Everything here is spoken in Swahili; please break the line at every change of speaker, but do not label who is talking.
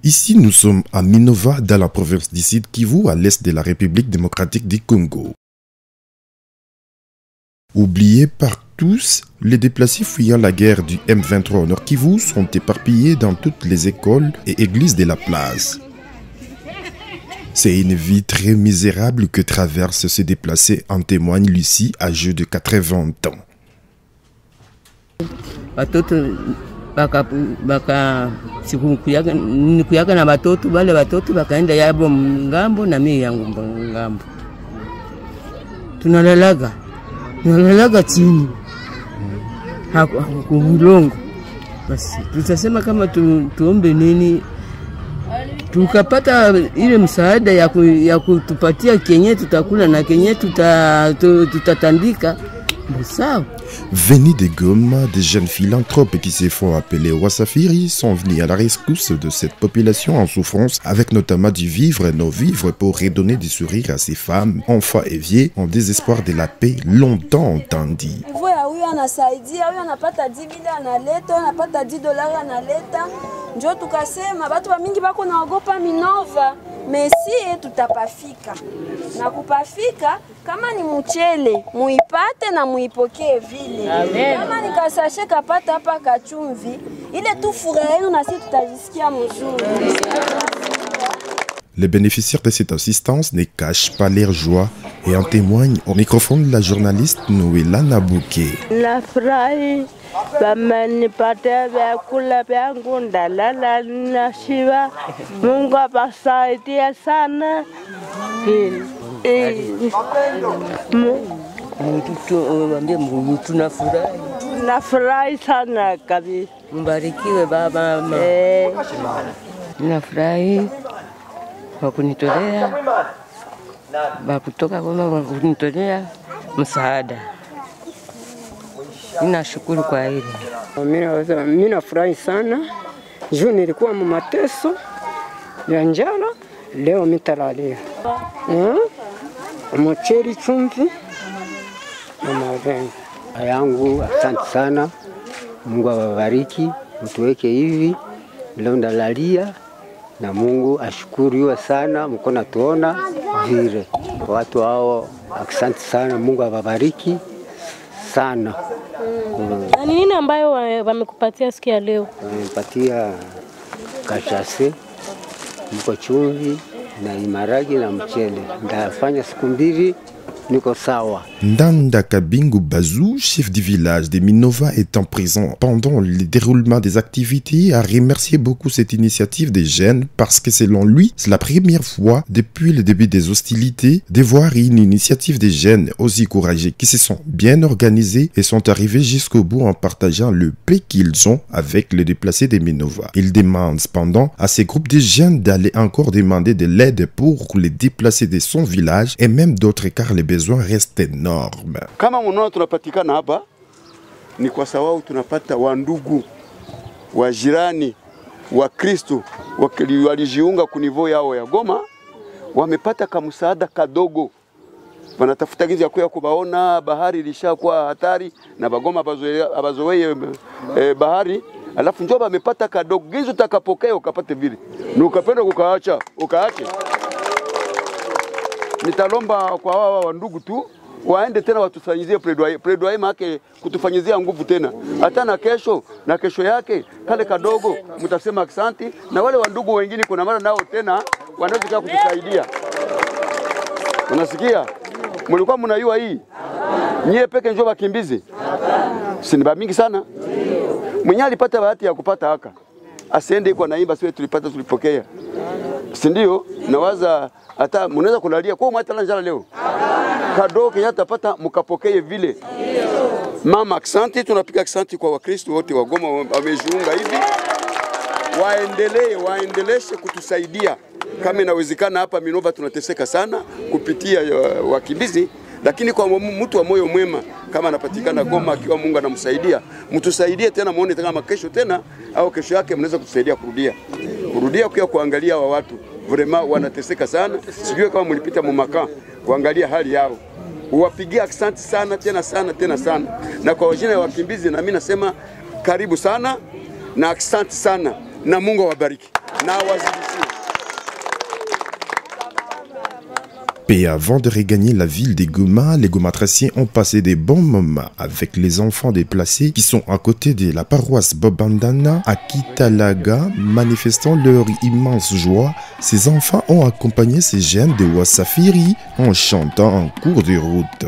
Ici, nous sommes à Minova, dans la province du Sud Kivu, à l'est de la République démocratique du Congo. Oubliés par tous, les déplacés fuyant la guerre du M23 au Nord Kivu sont éparpillés dans toutes les écoles et églises de la place. C'est une vie très misérable que traversent ces déplacés, en témoigne Lucie, âgée de 80 ans.
Nikuyaga na batoto bale batoto bakaenda yabo ngambo na mimi yangu ngambo. Tunalalaga chini kulongo. Basi tutasema kama tuombe nini tukapata ile msaada ya kutupatia kenye tutakula na kenye tutatandika.
Venus de Goma, des jeunes philanthropes qui se font appeler Wasafiri sont venus à la rescousse de cette population en souffrance avec notamment du vivre et non-vivre pour redonner du sourire à ces femmes, enfants et vieux en désespoir de la paix longtemps entendue.
Anasaidia huyo anapata 10 bila analeta, anapata 10 dollars analeta. Njoo tukasema watu mingi bako naogopa Minova, Messi tutapafika. Na kupafika kama ni mchele, muipate na muipokee vile. Amen. Kama ni kasashe kapata hapa kachumvi, ile tu furaha yenu na sisi tutajisikia mzuri.
Les bénéficiaires de cette assistance ne cachent pas leur joie et en témoignent au microphone de la journaliste Noëlla Nabouké.
La frai, bamenipata vyakula vyangu ndalala nashiba. Mungu abasaidia sana. Tunafurahi sana kabisa.
Mbarikiwe baba mama. Nafurahi wakunitolea kutoka Goma, wakunitolea msaada. Ninashukuru kwa hili.
Mimi nafurahi sana. Juu nilikuwa mateso ya njala, leo mitalalia. Mcheli chumvi na marengo.
Yangu asante sana. Mungu awabariki, mtuweke hivi. Leo ndalalia. Na Mungu ashukuriwe sana, mkona tuona vile. Watu hao asante sana, Mungu awabariki sana.
Na nini ambayo wamekupatia siku ya leo?
Wamepatia kachase, mko chumvi na imaragi na mchele. Ndafanya siku mbili.
Ndanda Kabingu Bazou, chef du village de Minova, étant présent pendant le déroulement des activités, a remercié beaucoup cette initiative des jeunes parce que selon lui, c'est la première fois depuis le début des hostilités de voir une initiative des jeunes aussi courageux qui se sont bien organisés et sont arrivés jusqu'au bout en partageant le paix qu'ils ont avec les déplacés de Minova. Il demande cependant à ces groupes de jeunes d'aller encore demander de l'aide pour les déplacés de son village et même d'autres car les besoins restent énormes.
Kama mnaona tunapatikana hapa ni kwa sababu tunapata wandugu wa jirani wa Kristo walijiunga kunivo yao ya Goma, wamepata kamsaada kadogo. Wanatafuta gizi ya kubaona bahari ilishakuwa hatari na bagoma abazoe bahari, alafu njoo wamepata kadogo gizi utakapokea ukapate vile. Na ukapenda ukaache. Nitalomba kwa hawa wandugu tu waende tena watufanyizie plaidoyer make kutufanyizia nguvu tena. Hata na kesho yake kale kadogo mtasema asante, na wale wandugu wengine kuna mara nao tena wanaweza kutusaidia. Unasikia? Mlikuwa mnaiwa hii. Nyie peke njoo bakimbizi. Si ni mingi sana. Mwenye alipata bahati ya kupata haka. Asiende kwa naimba sio tulipokea. Si ndio? Nawaza hata mnaweza kulalia kwa mwata njala leo. Kadogo yatapata mkapokee vile. Mama asante, tunapiga asante kwa Wakristo wote wa Goma wamejiunga hivi. Waendeleshe kutusaidia. Kama inawezekana hapa Minova tunateseka sana kupitia wakimbizi, lakini kwa mtu wa moyo mwema kama anapatikana Goma akiwa Mungu anamsaidia, mtusaidie tena muone kama kesho tena au kesho yake mnaweza kutusaidia kurudia kwa kuangalia wa watu. Vraiment wanateseka sana. Sijui kama mlipita mumaka kuangalia hali yao. Uwapigia asante sana tena sana. Na kwa wajina ya wakimbizi na mimi nasema karibu sana na asante sana na Mungu awabariki. na wazidishie.
Et avant de regagner la ville des Goma, les Gomatraciens ont passé des bons moments avec les enfants déplacés qui sont à côté de la paroisse Bobandana à Kitalaga, manifestant leur immense joie. Ces enfants ont accompagné ces jeunes de Wasafiri en chantant en cours de route.